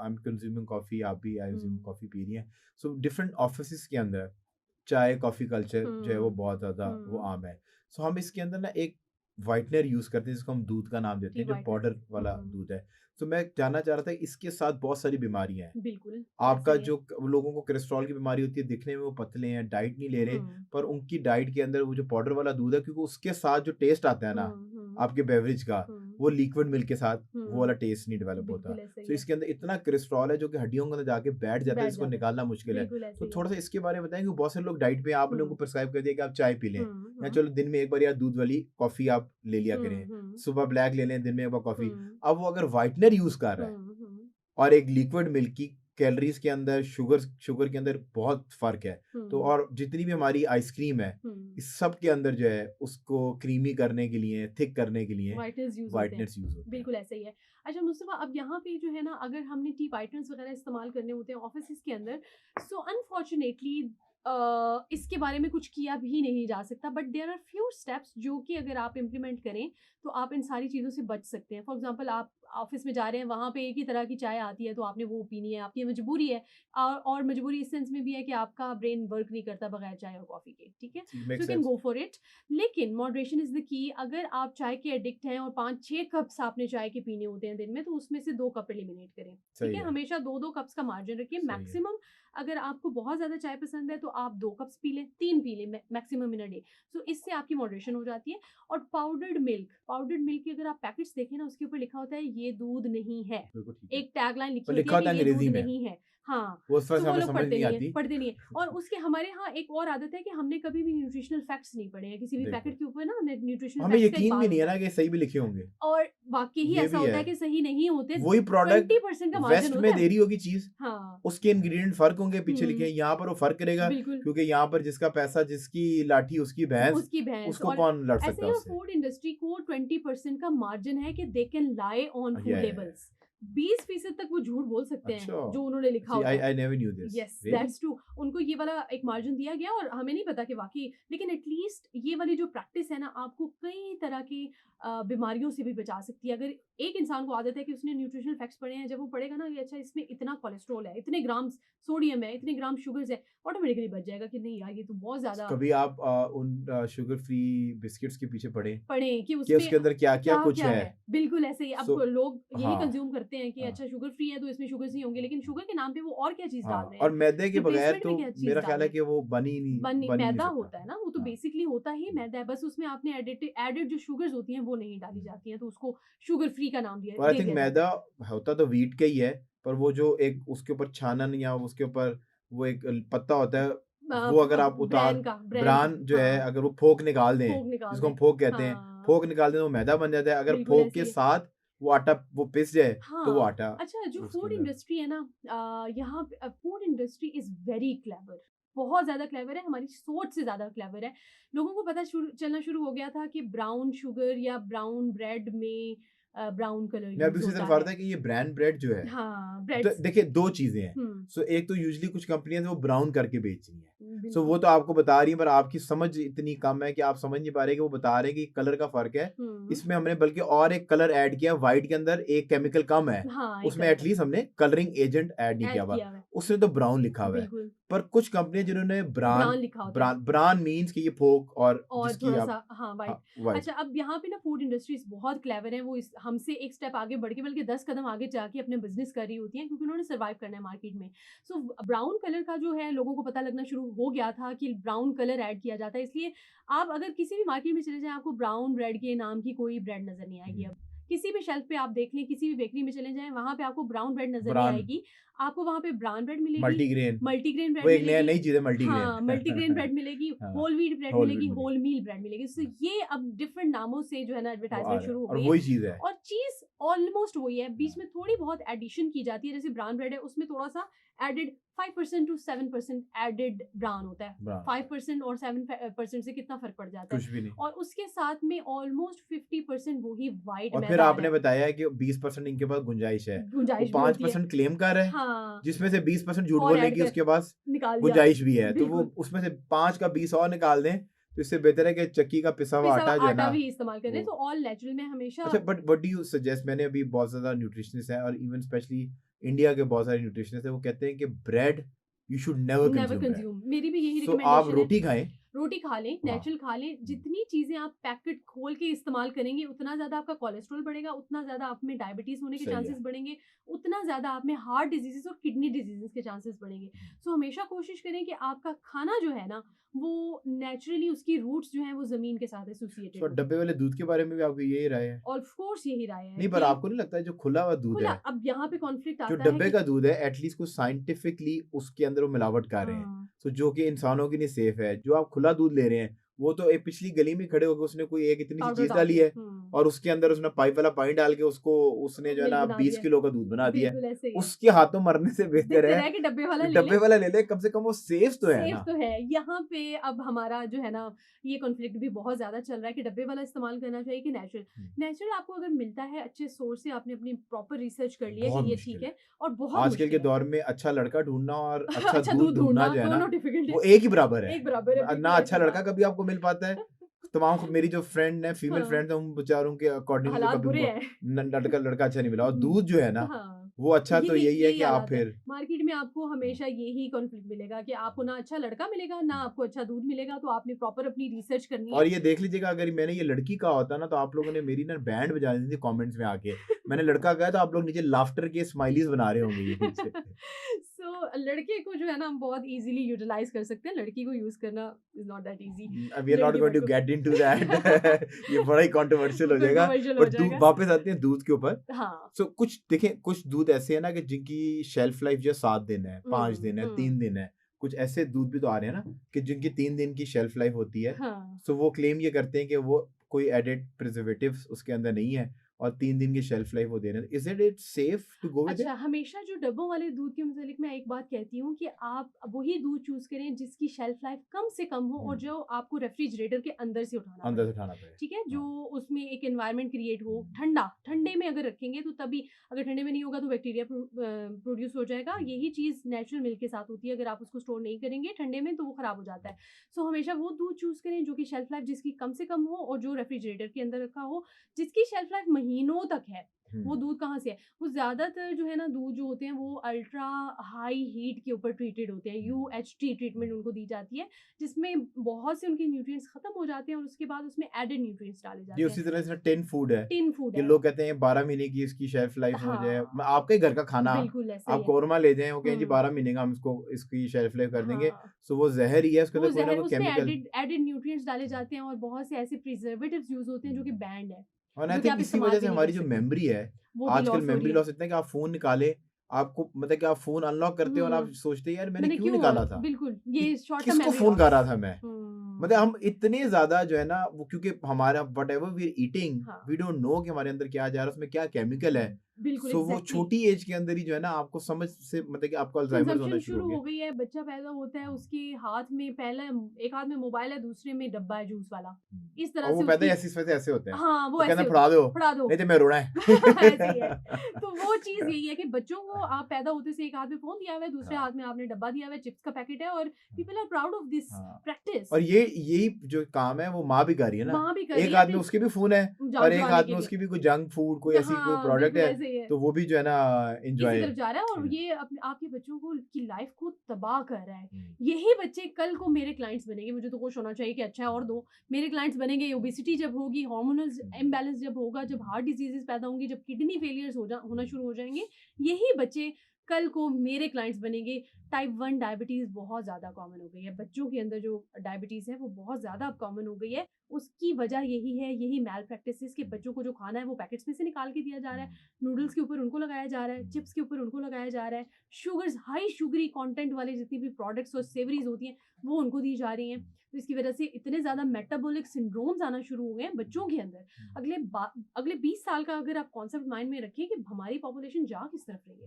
I am consuming coffee, आप भी I am hmm coffee P रही हैं। सो डिफरेंट ऑफिस के अंदर चाय कॉफी कल्चर जो है वो हम्म बहुत ज्यादा वो हम्म आम है। सो हम इसके अंदर ना एक वाइटनर यूज करते हैं जिसको हम दूध का नाम देते टी हैं, जो वाइटनर। पाउडर वाला दूध है। तो मैं जानना चाह रहा था इसके साथ बहुत सारी बीमारियां हैं। बिल्कुल ऐसा आपका ही है। जो लोगों को कोलेस्ट्रॉल की बीमारी होती है, दिखने में वो पतले हैं, डाइट नहीं ले रहे, हम्म पर उनकी डाइट के अंदर वो जो पाउडर वाला दूध है, क्योंकि उसके साथ जो टेस्ट आता है ना हम्म आपके बेवरेज का, हम्म वो लिक्विड मिल्क के साथ वो वाला हम्म टेस्ट नहीं डेवलप होता। बिल्कुल ऐसा ही तो है। इसके अंदर इतना कोलेस्ट्रॉल है जो कि हड्डियों के अंदर जाके बैठ जाता है, बैठ जिसको जाता है। निकालना मुश्किल है। बिल्कुल ऐसा तो ही है। थोड़ा सा इसके बारे में बताएं कि बहुत सारे लोग डाइट पे, आपने उनको हम्म प्रिस्क्राइब कर दिया कि आप चाय पी लें, या हम्म चलो दिन में एक बार यार दूध वाली कॉफी आप ले लिया करें, हम्म सुबह ब्लैक ले लें, दिन में एक बार कॉफी। हम्म अब वो अगर व्हाइटनर यूज कर रहा है हम्म और एक लिक्विड मिल्क की कैलोरीज के अंदर, शुगर शुगर के अंदर बहुत फर्क है। तो हम्म और जितनी भी हमारी आइसक्रीम है, हम्म इस सब के अंदर जो है उसको क्रीमी करने के लिए, थिक करने के लिए वाइटनर्स यूज होते हैं। व्हाइटनर्स यूज होते हैं। बिल्कुल ऐसा ही है। अच्छा मुस्तफा, अब यहाँ पे जो है ना, अगर हमने टी वाइटनर्स वगैरह इस्तेमाल करने होते हैं ऑफिस के अंदर, सो अनफॉर्चुनेटली इसके बारे में कुछ किया भी नहीं जा सकता, but there are few steps जो कि अगर आप इम्प्लीमेंट करें तो आप इन सारी चीज़ों से बच सकते हैं। फॉर एग्जांपल, आप ऑफिस में जा रहे हैं, वहाँ पे एक ही तरह की चाय आती है तो आपने वो पीनी है, आपकी मजबूरी है। और मजबूरी इस सेंस में भी है कि आपका ब्रेन वर्क नहीं करता बगैर चाय और कॉफ़ी के, ठीक है, ठीक, so make you can sense. Go for it. लेकिन मॉडरेशन इज़ द की। अगर आप चाय के एडिक्ट हैं और 5-6 कप्स आपने चाय के पीने होते हैं दिन में, तो उसमें से 2 कप एलिमिनेट करें, ठीक सही है? है, हमेशा 2-2 कप्स का मार्जिन रखिए सही है। मैक्सिमम। अगर आपको बहुत ज़्यादा चाय पसंद है तो आप 2 कप्स पी लें, 3 पी लें मैक्सिमम इन अ डे। सो इससे आपकी मॉडरेशन हो जाती है। और पाउडर्ड मिल्क की अगर आप पैकेट्स देखें ना, उसके ऊपर लिखा होता है ये दूध नहीं है। बिल्कुल ठीक है। एक टैगलाइन और लिखी होती लिखा है कि होता है ये दूध अंग्रेजी में, नहीं है। हाँ, वो उस सो वजह वो हमें लोग समझ पढ़ते नहीं नहीं है, आती। पढ़ते नहीं है। और उसके हमारे यहाँ एक और आदत है कि हमने कभी भी न्यूट्रिशनल फैक्ट्स नहीं पढ़े हैं। किसी भी बिल्कुल। पैकेट के ऊपर ना न्यूट्रिशनल हमें फैक्ट्स का एक यकीन भी बार नहीं है होता ना है। कि सही भी लिखे होंगे। और वाक़ई ही ये ऐसा भी होता है। है कि सही नहीं होते, वही प्रोडक्ट 20% का मार्जिन वेस्ट होता में है। दे रही होगी चीज, हाँ, उसके इंग्रेडिएंट फर्क होंगे, पीछे लिखे हैं, हुँ, यहाँ पर वो फर्क करेगा, बिल्कुल, क्योंकि यहाँ पर जिसका पैसा, जिसकी लाठी उसकी भैंस, उसकी भैंस। उसको और कौन लड़ ऐसे सकता ही है और उससे। फूड इंडस्ट्री को 20% का मार्जिन है कि they can lie on food या लेबल्स। 20% तक वो झूठ बोल सकते हैं, अच्छा, जो उन्होंने लिखा सी होता आई है। I never knew this, yes, really. That's true. उनको ये वाला एक मार्जिन दिया गया और हमें नहीं पता कि वाक़ई, लेकिन एटलीस्ट ये वाली जो प्रैक्टिस है ना, आपको कई तरह की बीमारियों से भी बचा सकती है। अगर एक इंसान को आदत है कि उसने न्यूट्रिशनल फैक्ट्स पढ़े हैं, जब वो पढ़ेगा ना कि अच्छा इसमें इतना कोलेस्ट्रॉल है, इतने ग्राम सोडियम है, इतने ग्राम शुगर्स है, ऑटोमेटिकली बच जाएगा कि नहीं यार, ये तो बहुत ज़्यादा कभी आप उन शुगर फ्री बिस्किट्स के पीछे पड़े पढ़ें कि कि उसमें उसके अंदर क्या क्या कुछ क्या-क्या है। है। बिल्कुल ऐसे ही। अब सो लोग यही हाँ, कंज़्यूम करते हैं कि हाँ, अच्छा शुगर फ्री है तो इसमें शुगर्स नहीं होंगे, लेकिन शुगर के नाम पे वो और क्या चीज़ डाल हाँ, रहे और हैं, मैदे के बगैर रिप्लेसमेंट तो में क्या चीज़ मेरा डाल ख्याल रहे है हैं। कि वो बन ही नहीं मैदा सकता। होता है ना, वो तो हाँ, बेसिकली होता ही मैदा है, बस उसमें आपने एडेड जो शुगर्स होती हैं वो नहीं डाली हम्म। जाती हैं, तो उसको शुगर फ्री का नाम और आई दे थिंक दिया जाता मैदा है। होता तो व्हीट का ही है, पर वो जो एक उसके ऊपर छानन या उसके ऊपर वो एक पत्ता होता है, वो अगर आप उतार, ब्रांड का, ब्रान जो है हाँ, अगर वो फोक निकाल दें, फोक निकाल जिसको दें। हम फोक कहते हैं, हाँ, फोक निकाल दें तो वो मैदा बन जाता है। अगर बिल्कुल फोक ऐसे के ही है। साथ वो आटा वो पिस जाए तो वो हाँ, आटा अच्छा, जो उसके फूड अंदर। इंडस्ट्री है ना, यहाँ पे food industry is very clever, बहुत ज़्यादा क्लेवर है, हमारी सोच से ज़्यादा क्लेवर है। लोगों को पता चलना शुरू हो गया था कि ब्राउन शुगर या ब्राउन ब्रेड में ब्राउन कलर मैं अभी यूज़ उसी होता तरफ आ रहा है। था कि ये ब्रांड ब्रेड जो है, हाँ, तो ब्रेड्स। देखिए 2 चीज़ें हैं। हुँ, सो एक तो यूजुअली कुछ कंपनियाँ वो ब्राउन करके बेच रही हैं। सो वो बिल्कुल। तो आपको बता रही हैं, पर आपकी समझ इतनी कम है कि आप समझ नहीं पा रहे कि वो बता रहे हैं कि कलर का फ़र्क है। हुँ, इसमें हमने बल्कि और एक कलर ऐड किया, व्हाइट के अंदर एक केमिकल कम है। हाँ, एक उसमें कलर एटलीस्ट हमने कलरिंग एजेंट ऐड नहीं किया ऐड हुआ। किया हुआ है, उसमें तो ब्राउन लिखा हुआ है। बिल्कुल। पर कुछ कंपनियाँ जिन्होंने ब्राउन लिखा होता है। ब्रांड मीन्स कि ये फोक और और जिसकी आप, थोड़ा-सा हाँ, वाइट। हाँ, व्हाइट। अच्छा, अब यहाँ पे ना फूड इंडस्ट्रीज़ बहुत क्लेवर हैं, वो इस हमसे एक स्टेप आगे बढ़ के, बल्कि 10 कदम आगे जाके अपने बिज़नेस कर रही होती हैं, क्योंकि उन्होंने सर्वाइव करना है मार्केट में। सो ब्राउन कलर का जो है, लोगों को पता लगना शुरू हो गया था कि ब्राउन कलर ऐड किया जाता है, इसलिए आप अगर किसी भी मार्केट में चले जाएँ, आपको ब्राउन ब्रेड के नाम की कोई ब्रेड नज़र नहीं आएगी हुँ, अब। किसी भी शेल्फ पे आप देख लें, किसी भी बेकरी में चले जाएँ, वहाँ पे आपको ब्राउन ब्रेड नज़र नहीं ब्रांड, आएगी। आपको वहाँ पे ब्राउन ब्रेड मिलेगी, मल्टीग्रेन, मल्टीग्रेन वो ब्रेड एक नया मिलेगी। नई चीज़ है मल्टीग्रेन। हाँ, मल्टीग्रेन ब्रेड मिलेगी, हाँ, whole wheat bread whole wheat मिलेगी, मिलेगी। होल मील ब्रेड मिलेगी। सो हाँ, ये अब डिफरेंट नामों से जो है ना वो आ एडवर्टाइज़मेंट रहा है शुरू हो और गई है। वही चीज़ है। और चीज़ ऑलमोस्ट वही है, बीच हाँ, में थोड़ी बहुत एडिशन की जाती है, जैसे ब्राउन ब्रेड है, उसमें थोड़ा-सा एडेड 5% टू 7% एडेड ब्राउन होता है। ब्रांड होता है, 5% और 7% से कितना फ़र्क पड़ जाता है। कुछ भी नहीं। और उसके साथ में ऑलमोस्ट 50% वही व्हाइट और फिर मैदा आ रहा आपने है। बताया कि 20% इनके पास गुंजाइश है। वो गुंजाइश भी होती है। 5% क्लेम कर रहा है, हाँ, जिसमें से 20% झूठ और बोलने ऐड की कर उसके पास निकाल दिया। गुंजाइश भी है। तो वो बिल्कुल। उसमें से 5 का 20 और निकाल दें, तो इससे बेहतर है कि चक्की का पिसा हुआ पिसा हुआ आटा जो है आटा ना, भी इस्तेमाल करें, वो। तो ऑल नेचुरल में हमेशा। अच्छा, but what do you suggest? मैंने अभी बहुत ज़्यादा न्यूट्रिशनिस्ट हैं और इवन स्पेशली इंडिया के बहुत सारे न्यूट्रिशनिस्ट है, वो कहते हैं कि bread you should never never consume bread. Consume, मेरी भी यही सो आप रिकमेंडेशन है। रोटी खाएं। रोटी खा लें, हाँ। नेचुरल खा लें, जितनी चीज़ें आप पैकेट खोल के इस्तेमाल करेंगे उतना ज़्यादा आपका कोलेस्ट्रॉल बढ़ेगा, उतना ज़्यादा आप में डायबिटीज़ होने के सही है। चांसेस बढ़ेंगे, उतना ज़्यादा आप में हार्ट डिजीज़ेज़ और किडनी डिजीज़ेज़ के चांसेस बढ़ेंगे। सो हमेशा कोशिश करें कि आपका खाना जो है ना, वो नेचुरली उसकी रूट्स जो हैं वो ज़मीन के साथ एसोसिएटेड सो हो। डब्बे वाले दूध के बारे में भी आपकी यही राय है? ऑफ कोर्स यही राय है नहीं, पर कि आपको नहीं लगता है जो खुला हुआ दूध खुला, है, अब यहाँ पे कॉन्फ्लिक्ट जो आता है डब्बे कि का दूध है, एटलीस्ट कुछ साइंटिफिकली उसके अंदर वो मिलावट कर रहे हैं, हाँ, सो जो कि इंसानों के लिए सेफ है। जो आप खुला दूध ले रहे हैं, वो तो एक पिछली गली में खड़े होकर उसने कोई एक इतनी सी पाउडर चीज डाल डाली दिया। है और उसके अंदर उसने पाइप वाला पानी डाल के उसको उसने जो है मिल्क ना बना 20 दिया। किलो का दूध बना दिया है। बिल्कुल ऐसे ही है। उसके हाथों मरने से बेहतर बेहतर है है कि डब्बे वाला ले डब्बे लें। वाला ले ले, कम से कम वो सेफ तो है सेफ ना। तो है। यहाँ पे अब हमारा जो है ना, ये कॉन्फ्लिक्ट भी बहुत ज़्यादा चल रहा है कि डब्बे वाला इस्तेमाल करना चाहिए कि नेचुरल। नेचुरल आपको अगर मिलता है अच्छे सोर्स से, आपने अपनी प्रॉपर रिसर्च कर लिया बहुत कि ये मुश्किल ठीक है है, और बहुत आजकल के मुश्किल है। दौर में। अच्छा लड़का ढूंढना और अच्छा अच्छा दूध दूध ढूंढना ढूँढना जो है ना, दोनों डिफिकल्ट वो है। एक ही बराबर है। एक बराबर है, ना बिल्कुल अच्छा ऐसी लड़का बात। कभी आपको मिल पाता है। तमाम मेरी जो फ्रेंड है, फीमेल हाँ, फ्रेंड्स हैं, उन बेचारों के अकॉर्डिंगली तो हालात कभी बुरे वो हैं। लड़का लड़का अच्छा नहीं मिला। और हुँ, दूध जो है ना, हाँ, वो अच्छा तो यही यही है यही कि आप हालात है। फिर मार्केट में आपको हमेशा यही कॉन्फ्लिक्ट मिलेगा कि आपको ना अच्छा लड़का मिलेगा, ना आपको अच्छा दूध मिलेगा, तो आपने प्रॉपर अपनी रिसर्च करनी और है। ये देख लीजिएगा, अगर मैंने ये लड़की कहा होता ना, तो आप लोगों ने मेरी ना बैंड बजा दी थी कमेंट्स में आके। मैंने लड़का कहा तो आप लोग नीचे लाफ्टर के स्माइलीज बना रहे होंगे ये नीचे। सो लड़के को जो है ना, हम बहुत इजीली यूटिलाइज कर सकते हैं, लड़की को यूज करना is not that easy. We are not लड़की going to but get into that. ये बड़ा ही कंट्रोवर्शियल हो जाएगा। कंट्रोवर्शियल हो बट जाएगा। वापस आते हैं दूध के ऊपर। हाँ। सो कुछ देखें, कुछ दूध ऐसे है ना कि जिनकी शेल्फ लाइफ जो 7 दिन है, 5 दिन है, 3 दिन है। कुछ ऐसे दूध भी तो आ रहे हैं ना कि जिनकी 3 दिन की शेल्फ लाइफ होती है। हाँ। सो वो क्लेम ये करते हैं कि वो कोई एडेड प्रिजर्वेटिव्स उसके अंदर नहीं है और 3 दिन की शेल्फ लाइफ वो दे रहे हैं। Is it safe to go with it? अच्छा, हमेशा जो डब्बों वाले दूध के मुतालिक मैं एक बात कहती हूँ कि आप वही दूध चूज़ करें जिसकी शेल्फ लाइफ कम से कम हो और जो आपको रेफ्रिजरेटर के अंदर से उठाना अंदर पड़े। से उठाना पड़े। ठीक है? जो उसमें एक एनवायरनमेंट क्रिएट हो, ठंडा, ठंडे में अगर रखेंगे तो तभी, अगर ठंडे में नहीं होगा तो बैक्टीरिया प्रोड्यूस हो जाएगा। यही चीज़ नेचुरल मिल्क के साथ होती है, अगर आप उसको स्टोर नहीं करेंगे ठंडे में तो वो खराब हो जाता है। सो हमेशा वो दूध चूज़ करें जो कि शेल्फ लाइफ जिसकी कम से कम हो और जो रेफ्रिजरेटर के अंदर रखा हो, जिसकी शेल्फ लाइफ महीनों तक है। वो दूध कहाँ से है? वो ज़्यादातर जो है ना दूध जो होते हैं वो अल्ट्रा हाई हीट के ऊपर ट्रीटेड होते हैं, यूएचटी ट्रीटमेंट उनको दी जाती है, जिसमें बहुत से उनके न्यूट्रिएंट्स खत्म हो जाते हैं और उसके बाद उसमें एडेड न्यूट्रिएंट्स डाले जी, जाते उसी हैं। तरह से टिन फूड है टिन फूड कि है। लोग कहते हैं 12 महीने की इसकी शेल्फ लाइफ हो जाए। हाँ, आपके घर का खाना, बिल्कुल ऐसा ही आप है। कौरमा ले जाएं, वो कहें जी हुँ, 12 महीने का हम इसको इसकी शेल्फ लाइफ कर देंगे। हाँ। सो वो जहर ही है, उसके वो अंदर कोई ना ज़हर, कोई उसमें केमिकल। एडेड न्यूट्रिएंट्स डाले जाते हैं और बहुत से ऐसे प्रिजर्वेटिव्स यूज़ होते हैं जो कि बैंड है, और आई जो कि थिंक आप इसी इस्तेमाल वजह भी से नहीं कर हमारी जो सकते। मेमोरी है, वो भी आजकल लॉस हो रही मेमोरी है। लॉस इतना है कि आप फोन निकाले, आपको मतलब कि आप फोन अनलॉक करते हो और आप हुँ, सोचते हैं यार मैंने मैंने क्यों क्यों निकाला था, बिल्कुल, कि ये शॉर्ट टर्म किसको मेमोरी फोन कर लॉस। रहा था मैं। मतलब हम इतने ज्यादा जो है ना वो, क्योंकि हमारा whatever we are eating, हाँ। वी डोंट नो कि हमारे अंदर क्या जा रहा है, उसमें क्या केमिकल है। बिल्कुल सो वो एग्ज़ैक्टली। छोटी एज के अंदर ही जो है ना आपको समझ से मतलब कि आपको अल्जाइमर्स होना कंज़म्पशन शुरू हो शुरू गया। हो गई है, बच्चा पैदा होता है, उसके हाथ में पहले एक हाथ में मोबाइल है, दूसरे में डब्बा है जूस वाला। इस तरह और वो से पैदा उसकी, ही ऐसे वैसे ऐसे होते हैं। हाँ, वो वो कहते ऐसे हैं होता फड़ा है, दो, फड़ा दो। नहीं तो मैं रोना है। ऐसे ही है। तो वो चीज़ यही है कि बच्चों को आप पैदा होते से एक हाथ में फ़ोन दिया हुआ है, दूसरे हाँ, हाथ में आपने डब्बा दिया हुआ है, चिप्स का पैकेट है और people are proud of this हाँ। प्रैक्टिस। और ये यही जो काम है वो माँ भी कर रही है ना। माँ भी कर रही एक है हाथ में अपनी उसके भी फोन है जान और एक छुड़ाने हाथ के में लिए। उसकी भी कोई जंक फूड, कोई ऐसी कोई हाँ, प्रोडक्ट बिल्कुल है, ऐसे ही है। तो वो भी जो है ना इसी एंजॉय। तरफ जा रहा है और ये आपके बच्चों को की लाइफ को तबाह कर रहा है। हम्म। यही बच्चे कल को मेरे क्लाइंट्स बनेंगे, मुझे तो खुश होना चाहिए कि अच्छा है और दो। मेरे क्लाइंट्स बनेंगे, ओबेसिटी जब होगी, हार्मोनल इम्बैलेंस जब होगा, जब हार्ट डिजीजेस पैदा होंगी, जब किडनी फेलियर्स होना शुरू हो जाएंगे, यही बच्चे कल को मेरे क्लाइंट्स बनेंगे। टाइप 1 डायबिटीज़ बहुत ज़्यादा कॉमन हो गई है, बच्चों के अंदर जो डायबिटीज़ है वो बहुत ज़्यादा अब कॉमन हो गई है। उसकी वजह यही है, यही मैल प्रैक्टिसेस कि बच्चों को जो खाना है वो पैकेट्स में से निकाल के दिया जा रहा है, नूडल्स के ऊपर उनको लगाया जा रहा है, चिप्स के ऊपर उनको लगाया जा रहा है, शुगर्स, हाई शुगरी कंटेंट वाले जितनी भी प्रोडक्ट्स और सेवरीज होती हैं वो उनको दी जा रही हैं। तो इसकी वजह से इतने ज़्यादा मेटाबॉलिक सिंड्रोम्स आना शुरू हो गए हैं बच्चों के अंदर। अगले 20 साल का अगर आप कॉन्सेप्ट माइंड में रखें कि हमारी पॉपुलेशन जा किस तरफ रही है।